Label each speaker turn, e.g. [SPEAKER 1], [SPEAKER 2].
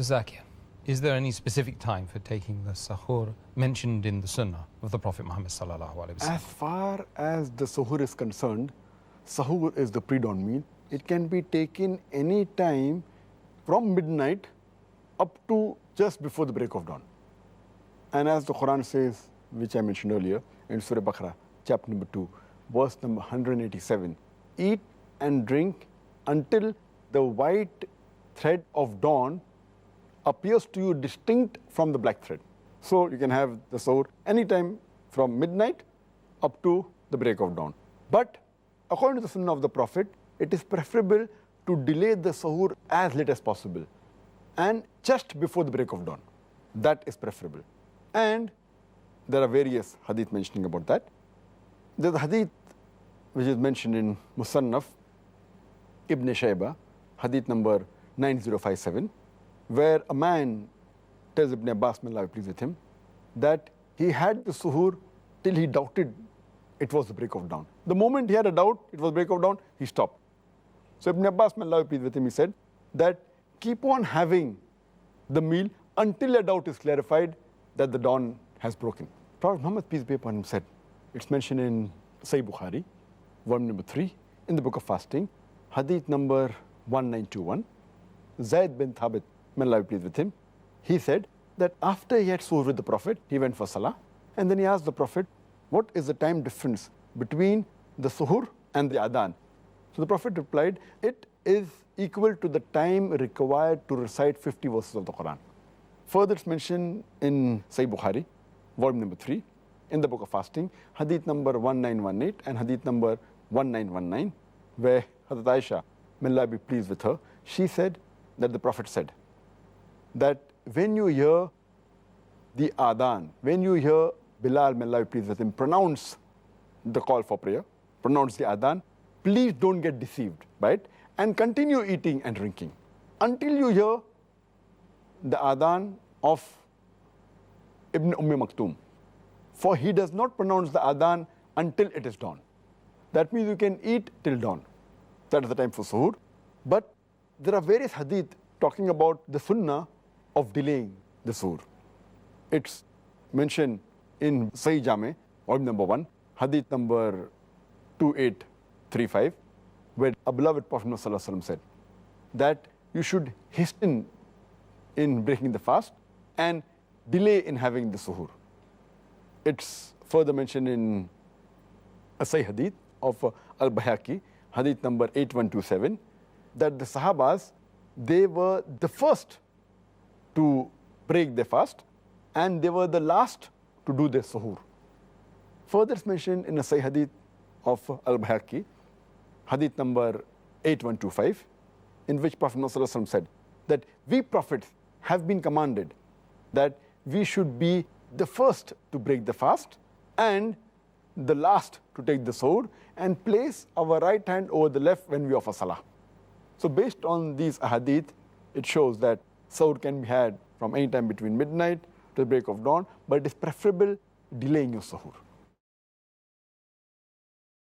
[SPEAKER 1] Dr. Zakir, is there any specific time for taking the suhoor mentioned in the Sunnah of the Prophet Muhammad sallallahu alaihi wasallam?
[SPEAKER 2] As far as the suhoor is concerned, suhoor is the pre-dawn meal. It can be taken any time from midnight up to just before the break of dawn. And as the Quran says, which I mentioned earlier, in Surah Baqarah, chapter number 2, verse number 187, eat and drink until the white thread of dawn appears to you distinct from the black thread. So you can have the suhoor anytime from midnight up to the break of dawn. But according to the Sunnah of the Prophet, it is preferable to delay the suhoor as late as possible and just before the break of dawn. That is preferable. And there are various hadith mentioning about that. There's a hadith which is mentioned in Musannaf Ibn Shayba, hadith number 9057, where a man tells Ibn Abbas, may Allah be pleased with him, that he had the suhoor till he doubted it was the break of dawn. The moment he had a doubt it was break of dawn, he stopped. So Ibn Abbas, may Allah be pleased with him, he said that keep on having the meal until a doubt is clarified that the dawn has broken. Prophet Muhammad, peace be upon him, said, it's mentioned in Sahih Bukhari, volume number 3, in the book of fasting, hadith number 1921, Zayd bin Thabit, may Allah be pleased with him, he said that after he had suhoor with the Prophet, he went for salah, and then he asked the Prophet, what is the time difference between the suhoor and the adhan? So the Prophet replied, it is equal to the time required to recite 50 verses of the Quran. Further, it's mentioned in Sahih Bukhari, volume number 3, in the book of fasting, hadith number 1918 and hadith number 1919, where Hazrat Aisha, may Allah be pleased with her, she said that the Prophet said that when you hear the adhan, when you hear Bilal, may Allah be pleased with him, pronounce the call for prayer, pronounce the adhan, please don't get deceived by it and continue eating and drinking until you hear the adhan of Ibn Maktoum. For he does not pronounce the adhan until it is dawn. That means you can eat till dawn. That is the time for suhoor. But there are various hadith talking about the sunnah of delaying the suhoor. It's mentioned in Sahih Jame, volume number 1, hadith number 2835, where a beloved Prophet ﷺ said that you should hasten in breaking the fast and delay in having the suhoor. It's further mentioned in a Sahih hadith of Al-Bayhaqi, hadith number 8127, that the Sahabas, they were the first to break their fast and they were the last to do their suhoor. Further, it's mentioned in a Sahih hadith of Al-Bayhaqi, hadith number 8125, in which Prophet ﷺ said that we prophets have been commanded that we should be the first to break the fast and the last to take the suhoor and place our right hand over the left when we offer salah. So based on these ahadith, it shows that suhoor can be had from any time between midnight to the break of dawn, but it is preferable delaying your suhoor.